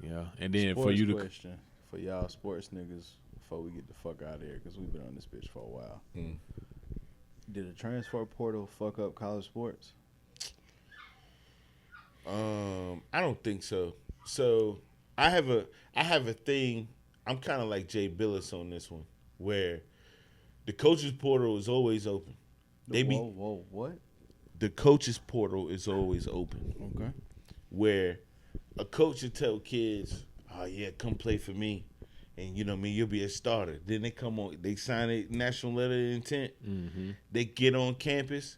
Yeah, and then sports for you to question for y'all sports niggas before we get the fuck out of here because we've been on this bitch for a while. Did a transfer portal fuck up college sports? I don't think so. So I have a thing. I'm kind of like Jay Billis on this one, where the coaches portal is always open. What? The coaches portal is always open. Okay. Where a coach will tell kids, "Oh yeah, come play for me," and you know me, you'll be a starter. Then they come on, they sign a national letter of intent. They get on campus,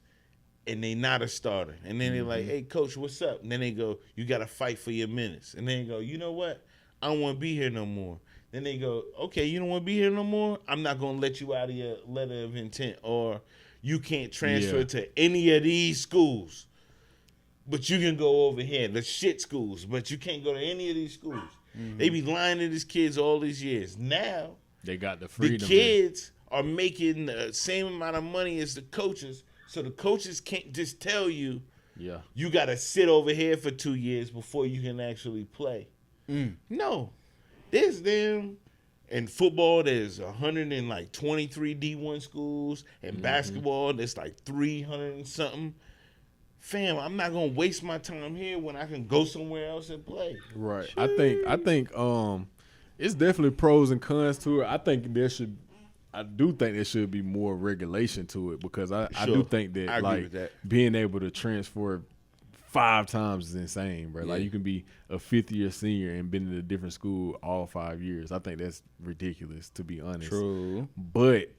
and they not a starter. And then they're like, "Hey, coach, what's up?" And then they go, "You got to fight for your minutes." And then they go, "You know what? I don't want to be here no more." Then they go, "Okay, you don't want to be here no more? I'm not going to let you out of your letter of intent, or you can't transfer to any of these schools. But you can go over here, the shit schools, but you can't go to any of these schools." They be lying to these kids all these years. Now, they got the freedom. the kids are making the same amount of money as the coaches, so the coaches can't just tell you, you got to sit over here for 2 years before you can actually play. No. There's them. In football, there's 123 D1 schools. In basketball, there's like 300 and something. Fam, I'm not gonna waste my time here when I can go somewhere else and play. Right. Jeez. I think it's definitely pros and cons to it. I do think there should be more regulation to it because I do think that like being able to transfer 5 times is insane, bro. Like you can be a 5th-year senior and been in a different school all 5 years. I think that's ridiculous, to be honest. True. But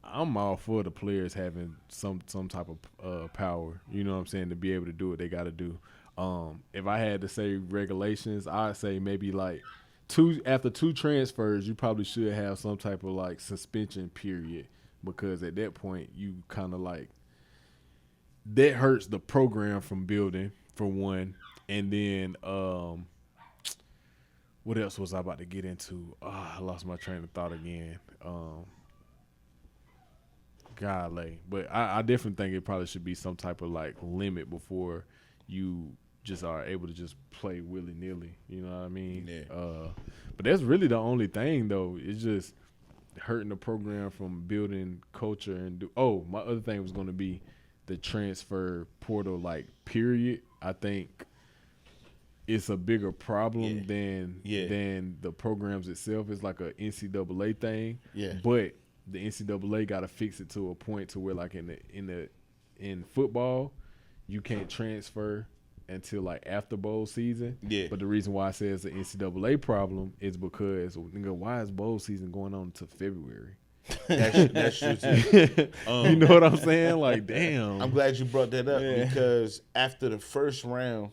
I'm all for the players having some type of power, you know what I'm saying, to be able to do what they got to do. If I had to say regulations, I'd say maybe like after 2 transfers, you probably should have some type of like suspension period because at that point you kind of like that hurts the program from building for one, and then what else was I about to get into? I lost my train of thought again. Golly. But I definitely think it probably should be some type of like limit before you just are able to just play willy-nilly. You know what I mean? Yeah. But that's really the only thing, though. It's just hurting the program from building culture and my other thing was going to be the transfer portal, like, period. I think it's a bigger problem than the programs itself. It's like a NCAA thing. Yeah. But the NCAA got to fix it to a point to where, like in football, you can't transfer until like after bowl season. Yeah. But the reason why I say it's an NCAA problem is because why is bowl season going on until February? That's true too. You know what I'm saying? Like, damn. I'm glad you brought that up because after the first round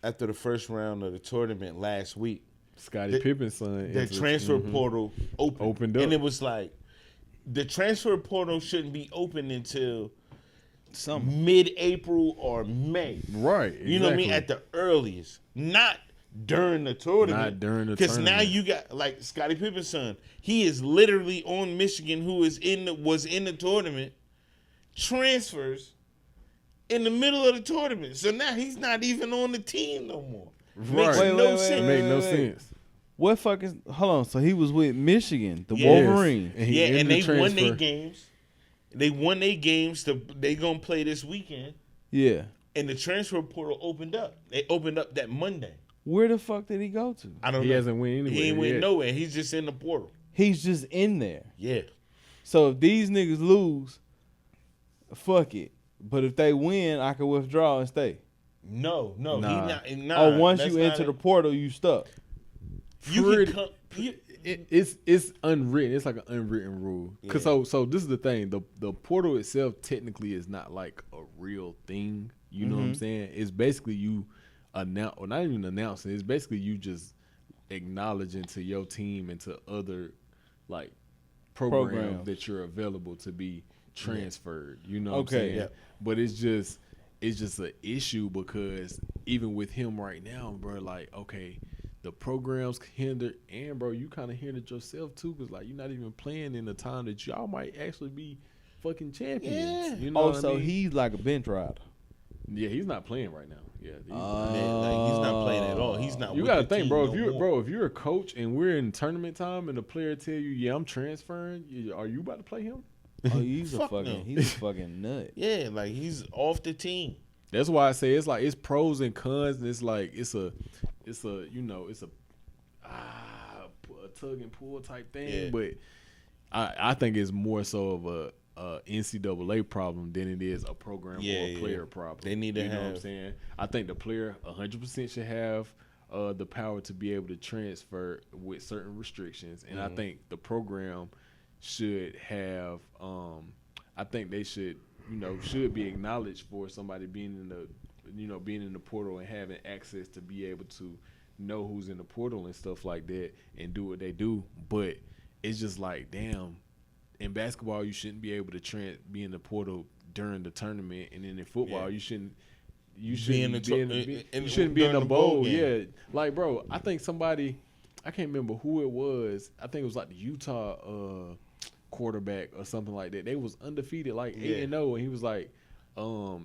of the tournament last week, Scottie Pippen's son, the transfer portal opened up, and it was like the transfer portal shouldn't be open until mid-April or May. Right. Exactly. You know what I mean? At the earliest, not during the tournament. Because now you got like Scottie Pippen's son. He is literally on Michigan, who was in the tournament. Transfers in the middle of the tournament, so now he's not even on the team no more. Right. Makes no sense. Make no sense. What fucking? Hold on. So he was with Michigan, the Wolverines. And they won their games. They won their games. They gonna play this weekend. Yeah. And the transfer portal opened up. They opened up that Monday. Where the fuck did he go to? I don't know. He hasn't went anywhere. He ain't went nowhere. He's just in the portal. He's just in there. Yeah. So if these niggas lose, fuck it. But if they win, I can withdraw and stay. No. Nah. Once you enter the portal, you stuck. It's unwritten. It's like an unwritten rule. Cause so this is the thing. The portal itself technically is not like a real thing. You know what I'm saying? It's basically you announce, or not even announcing. It's basically you just acknowledging to your team and to other like programs that you're available to be transferred. You know what I'm saying? Yeah. But it's just an issue because even with him right now, bro, like, okay, the program's hindered, and bro, you kind of hindered yourself too, because like you're not even playing in the time that y'all might actually be fucking champions. Yeah. You know so he's like a bench rider. Yeah, he's not playing right now. Yeah. He's not playing at all. He's not. You with gotta the think, team bro. no more. If you're a coach and we're in tournament time and the player tell you, "Yeah, I'm transferring," are you about to play him? Oh, he's a Fuck no. fucking nut. Yeah, like he's off the team. That's why I say it's pros and cons, and it's a tug and pull type thing. Yeah. But I think it's more so of a NCAA problem than it is a program or a player problem. They need to you know have. what I'm saying? I think the player 100% should have the power to be able to transfer with certain restrictions, and I think the program should have. I think they should be acknowledged for somebody being in the portal and having access to be able to know who's in the portal and stuff like that and do what they do. But it's just like, damn, in basketball you shouldn't be able to be in the portal during the tournament, and then in football you shouldn't be in the bowl. Yeah, like, bro, I think somebody, I can't remember who it was. I think it was like the Utah quarterback or something like that. They was undefeated, like 8-0, and he was like, NIL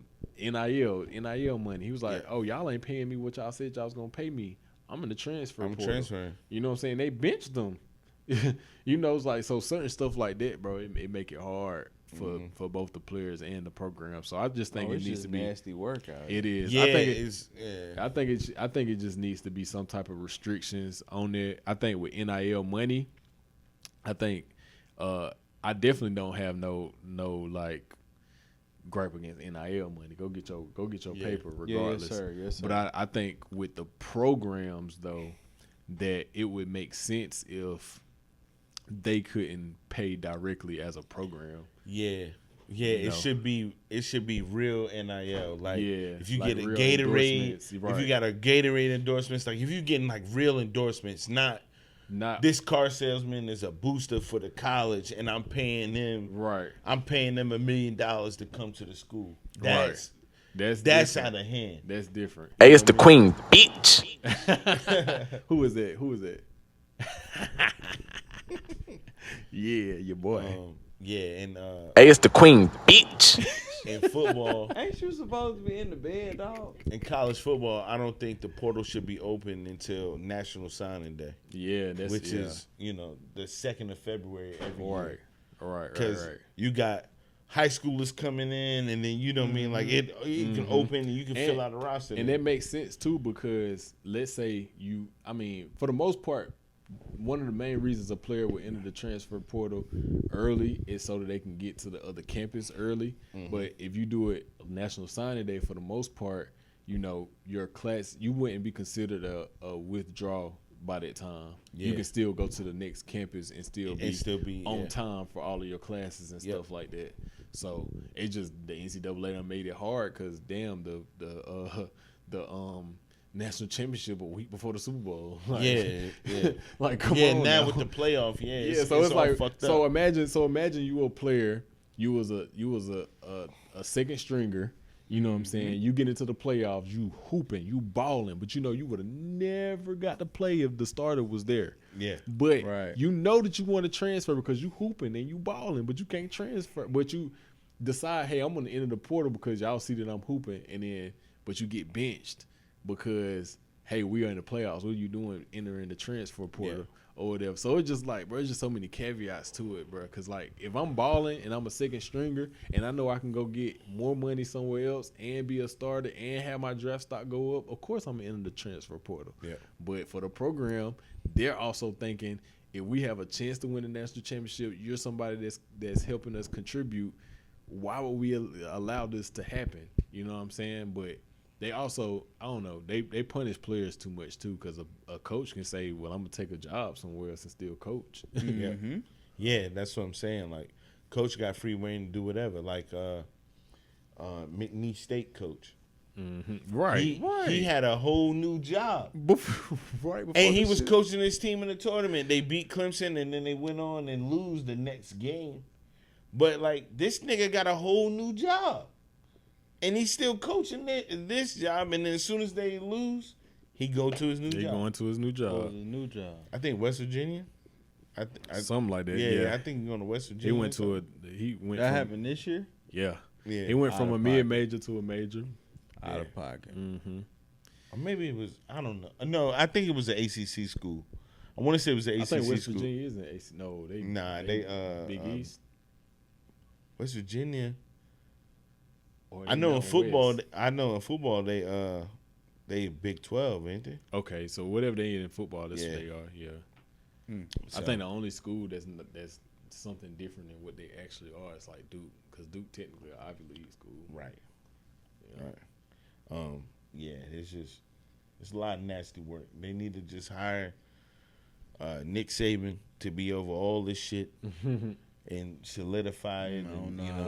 money. He was like, oh, y'all ain't paying me what y'all said y'all was gonna pay me. I'm in the transfer portal. Transferring. You know what I'm saying? They benched them. It's like, so certain stuff like that, bro. It make it hard for both the players and the program. So I just think it needs to be nasty workout. It is. Yeah, I think it just needs to be some type of restrictions on it. I think with NIL money, I think I definitely don't have no like gripe against NIL money. Go get your paper regardless. Yes, sir. But I think with the programs though, that it would make sense if they couldn't pay directly as a program. Yeah. Yeah, it should be real NIL. Like, if you like get a real Gatorade, right. if you got a Gatorade endorsements, like if you're getting like real endorsements, not this car salesman is a booster for the college and I'm paying them I'm paying them $1 million to come to the school. That's out of hand. That's different. Hey, it's the queen, bitch. Who is that? Yeah, your boy. And Hey, it's the queen, bitch. in football, Ain't you supposed to be in the bed, dog? in college football, I don't think the portal should be open until National Signing Day. Yeah, which is the 2nd of February every year. Right. Because you got high schoolers coming in, and then you know what I mean, like it can open and you can fill out a roster. And that makes sense too, because let's say for the most part, one of the main reasons a player will enter the transfer portal early is so that they can get to the other campus early. But if you do it National Signing Day, for the most part, your class, you wouldn't be considered a withdrawal by that time. You can still go to the next campus and still be on time for all of your classes and stuff like that. So it just, the NCAA done made it hard because damn, the national championship a week before the Super Bowl. Like, come on now with the playoff, so it's like, fucked up. So imagine you a player, you was a second stringer. You know what I'm saying? You get into the playoffs, you hooping, you balling, but you would have never got to play if the starter was there. Yeah. But you know that you want to transfer because you hooping and you balling, but you can't transfer. But you decide, hey, I'm going to enter the portal because y'all see that I'm hooping, but you get benched because, hey, we are in the playoffs. What are you doing entering the transfer portal or whatever? So it's just like, bro, it's just so many caveats to it, bro. Because, like, if I'm balling and I'm a second stringer and I know I can go get more money somewhere else and be a starter and have my draft stock go up, of course I'm in the transfer portal. Yeah. But for the program, they're also thinking, if we have a chance to win the national championship, you're somebody that's helping us contribute. Why would we allow this to happen? You know what I'm saying? But they also, I don't know, they punish players too much too, because a coach can say, well, I'm going to take a job somewhere else and still coach. Yeah, that's what I'm saying. Like, coach got free reign to do whatever. Like, McNeese State coach. Right. He had a whole new job. Before and he was coaching his team in the tournament. They beat Clemson, and then they went on and lose the next game. But, like, this nigga got a whole new job. And he's still coaching this job, and then as soon as they lose, he go to his new job. He going to his new job. His new job. I think West Virginia. Something like that. Yeah, I think he's going to West Virginia. That happened this year? Yeah. He went from a mid-major to a major. Out of pocket. Or maybe it was, I don't know. No, I think it was an ACC school. I want to say it was an ACC I think West school. Virginia is an AC. No, they Big East. West Virginia. Or I know in football. West. I know in football they Big 12, ain't they? Okay, so whatever they in football, that's what they are. Yeah. So, I think the only school that's something different than what they actually are is like Duke, because Duke technically an Ivy League school. right. Yeah. Right. Yeah, it's a lot of nasty work. They need to just hire Nick Saban to be over all this shit and solidify it.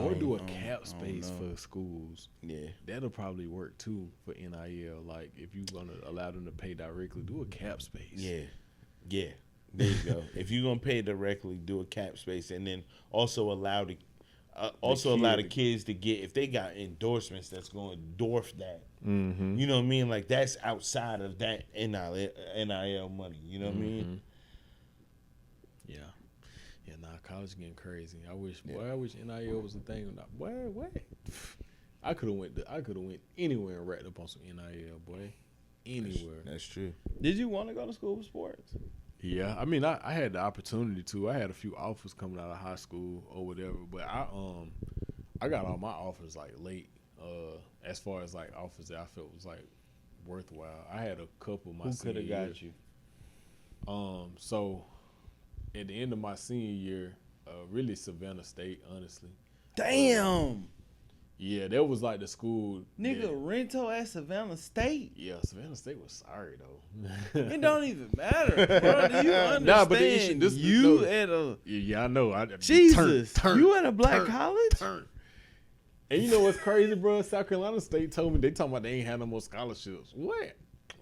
Or do a cap space for schools. Yeah. That'll probably work too for NIL. Like if you're gonna allow them to pay directly, do a cap space. Yeah. There you go. If you're gonna pay directly, do a cap space, and then also allow the kids to get, if they got endorsements that's going to dwarf that. Mm-hmm. You know what I mean? Like that's outside of that NIL money. You know what I mean? Yeah. Yeah, college getting crazy. I wish NIL was a thing. Boy, what? I could have went anywhere and racked up on some NIL, boy. Anywhere. That's true. Did you want to go to school for sports? Yeah, I mean, I had the opportunity to. I had a few offers coming out of high school or whatever, but I got all my offers like late. As far as like offers that I felt was like worthwhile. I had a couple my senior year. Who could have got you? So at the end of my senior year, really Savannah State, honestly. Damn. Yeah, that was like the school. Nigga, Rento at Savannah State? Yeah, Savannah State was sorry, though. It don't even matter, bro. Do you understand? Nah, but the issue, at a... Yeah, I know. Jesus. You at a black college? And you know what's crazy, bro? South Carolina State told me, they talking about they ain't had no more scholarships. What?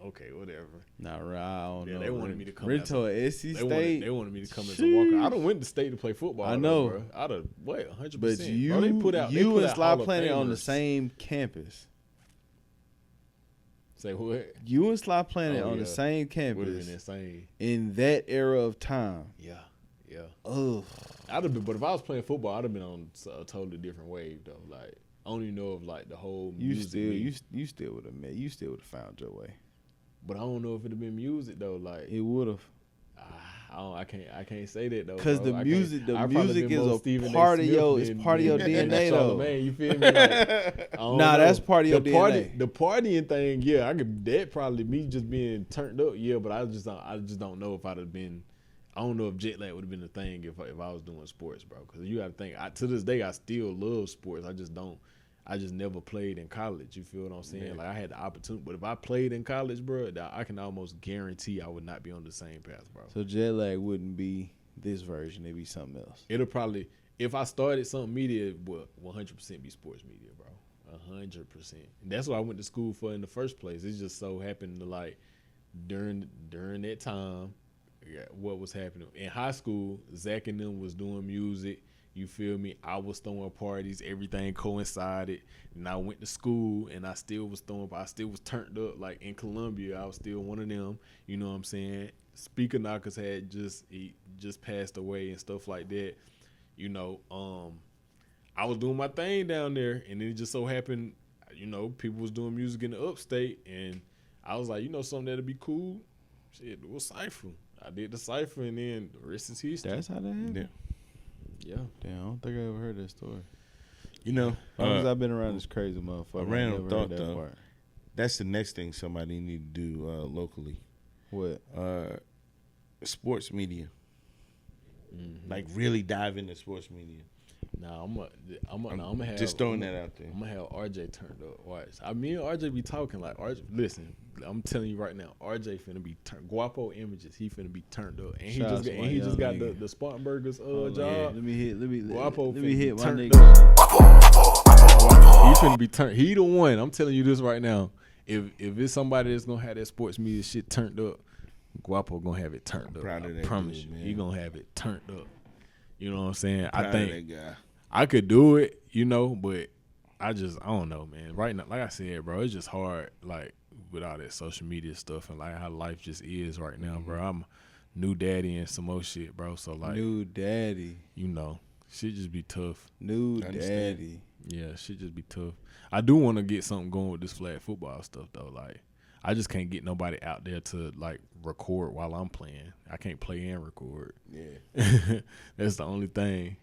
Okay, whatever. Not right. I don't know. They wanted me to come. Rento at SC State. They wanted me to come as a walker. I done went to state to play football. I know. Bro. I'd have 100%. But you, bro, you and Sly Planet on the same campus. Say what? You and Sly Planet on the same campus. Would have been insane in that era of time. Yeah. Ugh. I'd have been, but if I was playing football, I'd have been on a totally different wave though. Like I don't even know if like the whole music. You still would have found your way. But I don't know if it'd have been music though. Like it would have. I can't say that though. Because the music is a part of your DNA though. Man, you feel me? Like, that's part of your DNA. The partying thing, yeah, that probably me just being turned up, yeah. But I just don't know if I'd have been. I don't know if jet lag would have been a thing if I was doing sports, bro. Because you got to think. To this day, I still love sports. I just never played in college. You feel what I'm saying? Yeah. Like I had the opportunity, but if I played in college, bro, I can almost guarantee I would not be on the same path, bro. So jet lag wouldn't be this version; it'd be something else. It'll probably, if I started something media, it would 100% be sports media, bro. 100%. And that's what I went to school for in the first place. It just so happened to like during that time, what was happening in high school. Zach and them was doing music. You feel me? I was throwing parties. Everything coincided. And I went to school, and I still was turned up. Like in Columbia, I was still one of them. You know what I'm saying? Speaker Knockers had just passed away and stuff like that. You know, I was doing my thing down there, and it just so happened, you know, people was doing music in the upstate, and I was like, you know, something that'd be cool. Shit, do a cipher. I did the cipher, and then the rest is history. That's how that happened. Yeah. Damn, I don't think I ever heard that story. You know, as long as I've been around this crazy motherfucker. A random thought though. That's the next thing somebody need to do locally. What? Sports media. Mm-hmm. Like really dive into sports media. Nah, I'm gonna have just throwing that out there. I'm gonna have RJ turned up. Watch. Me and RJ be talking like RJ. Listen, I'm telling you right now, RJ finna be Guapo Images. He finna be turned up, and he just got the Spartanburgers job. Yeah. Let me hit my nigga. He finna be turned. He the one. I'm telling you this right now. If it's somebody that's gonna have that sports media shit turned up, Guapo gonna have it turned up. I promise you, he gonna have it turned up. You know what I'm saying? I think I could do it, you know, but I don't know, man. Right now, like I said, bro, it's just hard, like, with all that social media stuff and, like, how life just is right now, bro. I'm a new daddy and some more shit, bro. So, like. New daddy. You know, shit just be tough. New daddy. Yeah, shit just be tough. I do want to get something going with this flag football stuff, though. Like, I just can't get nobody out there to like record while I'm playing. I can't play and record. Yeah. That's the only thing.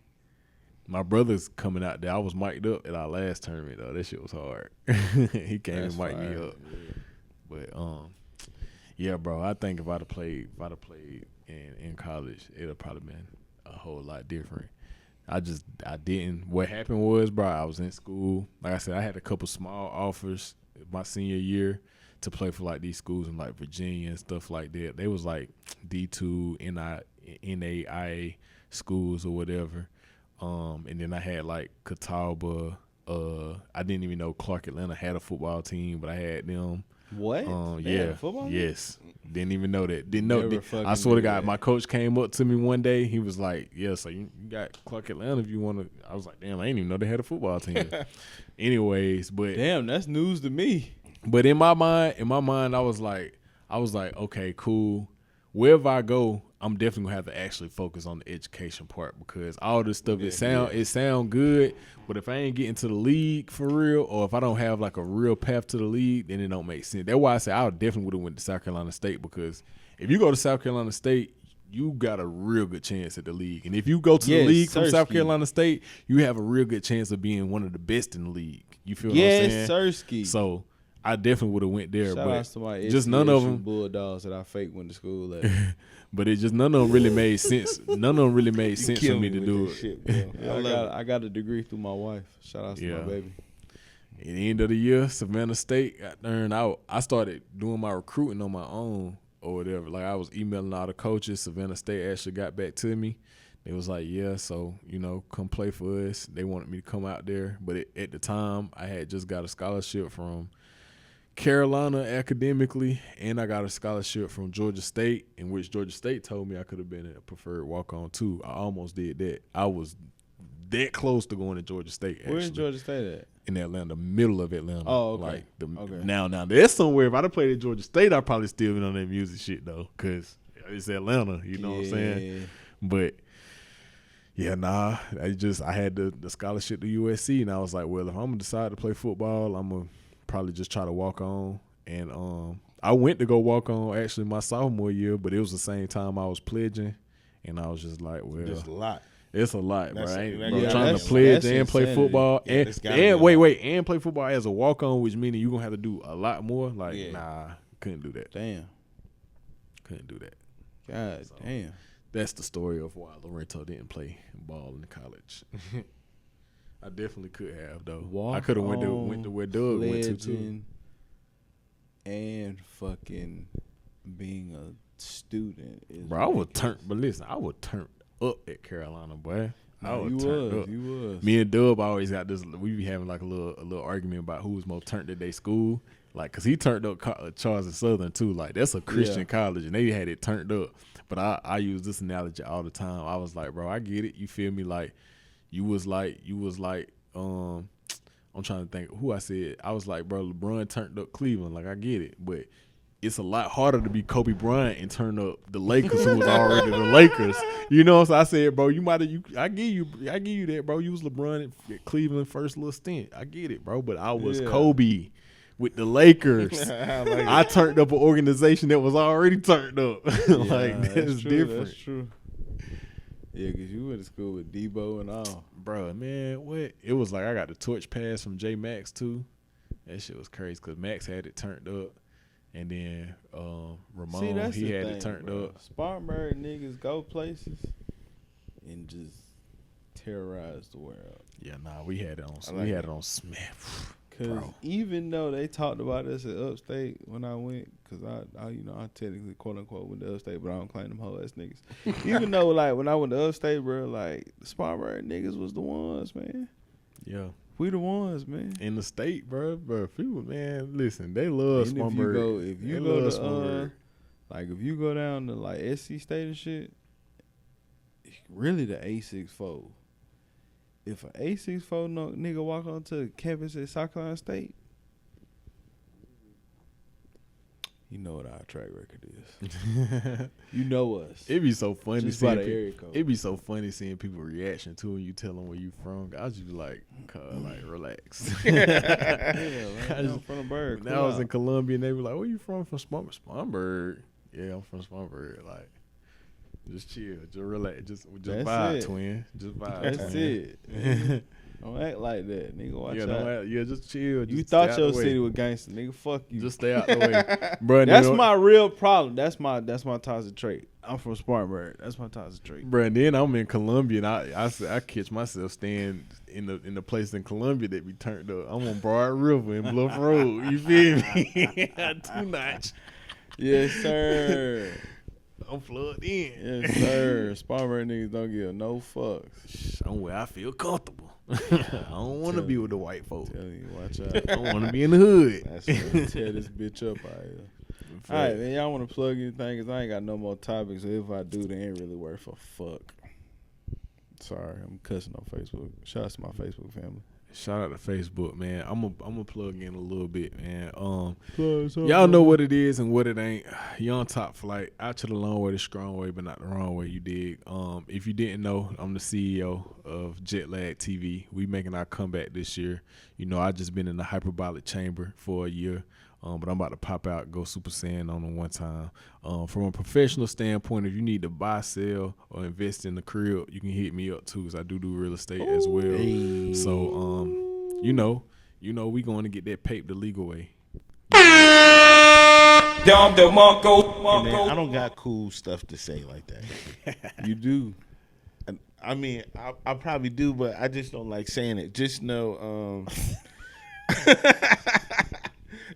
My brother's coming out there. I was mic'd up at our last tournament though. That shit was hard. He came and mic'd me up. Yeah. But yeah, bro. I think if I'd have played in college, it'd have probably been a whole lot different. I didn't. What happened was, bro, I was in school. Like I said, I had a couple small offers my senior year to play for like these schools in like Virginia and stuff like that. They was like D2, NAIA schools or whatever. And then I had like Catawba. I didn't even know Clark Atlanta had a football team, but I had them. What? Yeah. Football? Yes. Didn't even know that. Didn't know. I swear to knew God, that. my coach came up to me one day. He was like, "Yeah, so you got Clark Atlanta if you want to." I was like, "Damn, I didn't even know they had a football team." Anyways, but Damn, that's news to me. But in my mind, I was like, okay, cool. Wherever I go, I'm definitely gonna have to actually focus on the education part because all this stuff it sound good, but if I ain't getting to the league for real, or if I don't have like a real path to the league, then it don't make sense. That's why I say I definitely would have went to South Carolina State because if you go to South Carolina State, you got a real good chance at the league, and if you go to the league from South Carolina State, you have a real good chance of being one of the best in the league. You feel what I'm saying? Yes, Sirski. So I definitely would have went there, Shout but out to my just none of them Bulldogs that I fake went to school at. But it just none of them really made sense. None of them really made sense for me to do it. Shit, bro. I got a degree through my wife. Shout out to my baby. At the end of the year, Savannah State got turned out. I started doing my recruiting on my own or whatever. Like I was emailing all the coaches. Savannah State actually got back to me. They was like, yeah, so, come play for us. They wanted me to come out there. But at the time, I had just got a scholarship from Carolina academically, and I got a scholarship from Georgia State, in which Georgia State told me I could have been a preferred walk-on too. I almost did that. I was that close to going to Georgia State. Actually. Where's Georgia State at? In Atlanta, middle of Atlanta. Oh, okay. Now, there's somewhere. If I'd have played at Georgia State, I'd probably still been on that music shit though, because it's Atlanta. You know what I'm saying? But yeah, I had the scholarship to USC, and I was like, well, if I'm gonna decide to play football, I'm gonna probably just try to walk on. And I went to go walk on actually my sophomore year, but it was the same time I was pledging, and I was just like, well, There's a lot. It's a lot, bro. Yeah, trying to pledge and play insanity. football, Yeah, and play football as a walk on, which meaning you're gonna have to do a lot more. Like, nah, couldn't do that. Damn. Couldn't do that. God damn. That's the story of why Lorento didn't play ball in college. I definitely could have though. I could have went to where Doug went to too. And fucking being a student is Bro, I was turned. But listen, I was turned up at Carolina, boy. You was. Me and Dub always got this. We be having like a little argument about who was more turned at their school. Like, cause he turned up Charles and Southern too. Like, that's a Christian college, and they had it turned up. But I use this analogy all the time. I was like, bro, I get it. You feel me? Like, you was like. I'm trying to think who I said. I was like, bro, LeBron turned up Cleveland. Like, I get it, but it's a lot harder to be Kobe Bryant and turn up the Lakers, who was already the Lakers. You know, so I said, bro, I give you that, bro. You was LeBron at Cleveland first little stint. I get it, bro, but I was Kobe with the Lakers. I turned up an organization that was already turned up. Like, that's different. That's true. Yeah, because you went to school with Debo and all. Bro, man, what? It was like I got the torch pass from J Max too. That shit was crazy because Max had it turned up. And then Ramon, he had it turned up. Spartanburg niggas go places and just terrorize the world. Yeah, nah, we had it on. We had it on smash. Because even though they talked about us at Upstate when I went, because I technically quote unquote went to Upstate, but I don't claim them whole ass niggas. Even though like when I went to Upstate, bro, like the Spartanburg niggas was the ones, man. Yeah. We the ones, man. In the state, bro. People, man, listen, they love Spartanburg. If you go to if you go down to like SC State and shit, really the A64. If an A64 nigga walk onto campus at South Carolina State, You know what our track record is. You know us. It'd be so funny Just seeing by the area code. it'd be so funny seeing people reaction to when you tell them where you from. I was just like, relax. I'm from the bird. When I was in Colombia and they were like, where you from? From Spartanburg. Yeah, I'm from Spartanburg. Like, just chill, just relax, just That's vibe, it. twin. Just vibe. That's twin. it. Don't act like that, nigga. Watch out. Just chill. You Just thought stay your out the way. city was gangster, nigga. Fuck you. Just stay out the way, bro. That's my real problem. That's my toxic trait. I'm from Spartanburg. That's my toxic trait. Bro, and then I'm in Colombia, and I catch myself staying in the place in Colombia that be turned up. I'm on Broad River and Bluff Road. You feel me? 2-notch. Yes, sir. I'm plugged in. Yes, sir. Spartanburg niggas don't give no fucks. I'm where I feel comfortable. I don't want to be with the white folk. Tell you, watch out. I don't want to be in the hood. That's what tear this bitch up out here. All right, man. Y'all want to plug anything? Because I ain't got no more topics. So if I do, they ain't really worth a fuck. Sorry, I'm cussing on Facebook. Shout out to my Facebook family. Shout out to Facebook, man. I'm a plug in a little bit, man. Y'all know what it is and what it ain't. You on Top Flight, out to the long way, the strong way, but not the wrong way. You dig? If you didn't know, I'm the CEO of Jetlag TV. We making our comeback this year. You know, I just been in the hyperbolic chamber for a year. But I'm about to pop out, go Super Saiyan on them one time. From a professional standpoint, if you need to buy, sell, or invest in the crib, you can hit me up too, because I do real estate as well. Hey. So, you know, we going to get that paper the legal way. And then I don't got cool stuff to say like that. You do. I mean, I probably do, but I just don't like saying it. Just know,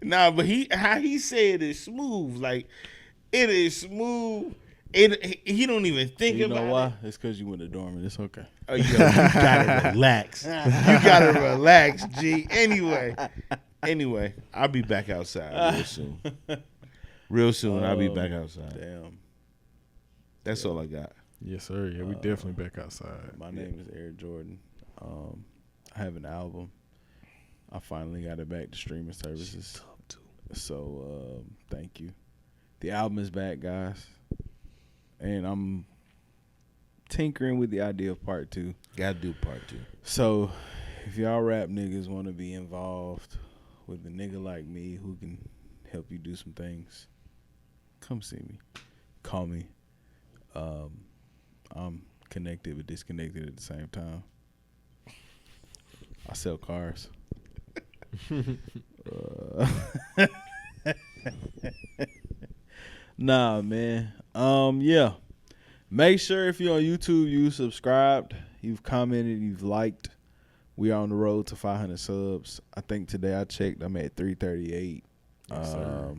nah, but how he said it is smooth. Like, it is smooth. He don't even think You about know why? it. It's because you went to dormant. It's okay. Oh, yo, you gotta relax. You gotta relax, G. Anyway, I'll be back outside real soon. Real soon, I'll be back outside. Damn. That's all I got. Yes, sir. Yeah, we definitely back outside. My name is Heir Jordan. I have an album. I finally got it back to streaming services. So, thank you. The album is back, guys. And I'm tinkering with the idea of part 2. Gotta do part 2. So, if y'all rap niggas want to be involved with a nigga like me who can help you do some things, come see me. Call me. I'm connected but disconnected at the same time. I sell cars. Nah, man. Yeah. Make sure if you're on YouTube, you subscribed, you've commented, you've liked. We are on the road to 500 subs. I think today I checked, I'm at 338. Yes, sir.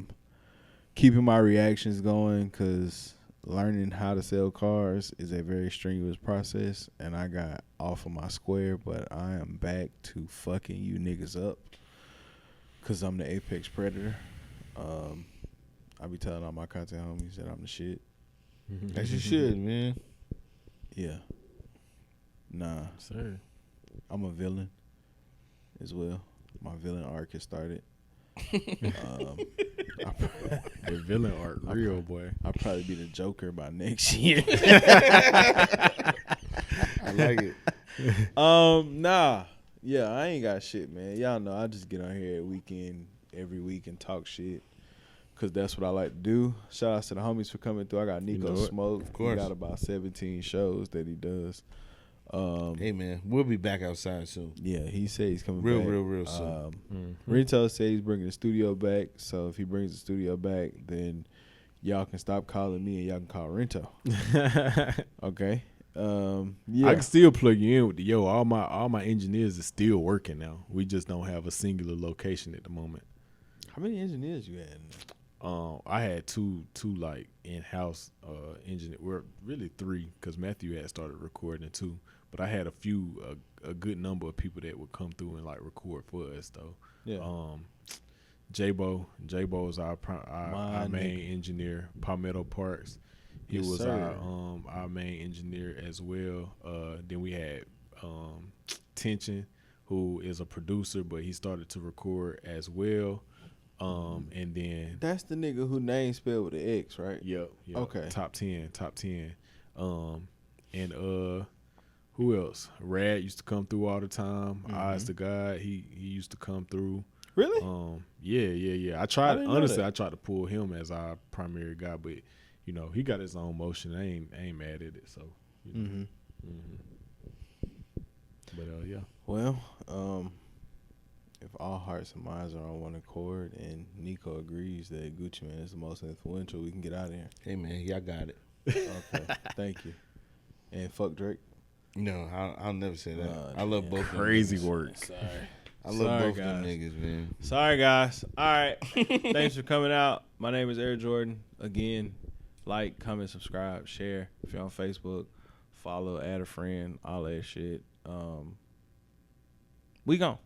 Keeping my reactions going because learning how to sell cars is a very strenuous process, and I got off of my square, but I am back to fucking you niggas up because I'm the apex predator. I be telling all my content homies that I'm the shit. As you should, man. Yeah. Nah. Sir. I'm a villain as well. My villain arc has started. The villain art, real boy. I'll probably be the Joker by next year. I like it. Nah. Yeah, I ain't got shit, man. Y'all know I just get on here every week and talk shit. Cause that's what I like to do. Shout out to the homies for coming through. I got Neko Smoke. Of course. He got about 17 shows that he does. Hey man, we'll be back outside soon. Yeah, he said he's coming Real back. soon. Rento said he's bringing the studio back. So if he brings the studio back, then y'all can stop calling me and y'all can call Rento. Okay. Yeah. I can still plug you in with the all my engineers are still working now. We just don't have a singular location at the moment. How many engineers you had? I had two like in-house engineers. Well, really 3 because Matthew had started recording too. But I had a good number of people that would come through and like record for us though. Yeah. J-Bo is our main engineer. Palmetto Parks, he was our main engineer as well. Then we had Tension, who is a producer, but he started to record as well. And then That's the nigga who name spelled with an X, right? yep. Okay. Top 10. And who else? Rad used to come through all the time. Eyes to God, he used to come through. Really? Yeah. I tried I tried to pull him as our primary guy, but you know, he got his own motion. I ain't mad at it, so you know. But yeah. Well, if all hearts and minds are on one accord and Neko agrees that Gucci Mane is the most influential, we can get out of here. Hey man, y'all got it. Okay, thank you. And fuck Drake. No, I'll never say that. I love both. Crazy work. I love both them niggas, man. Sorry, guys. All right. Thanks for coming out. My name is Heir Jordan. Again, like, comment, subscribe, share. If you're on Facebook, follow, add a friend, all that shit. We gone.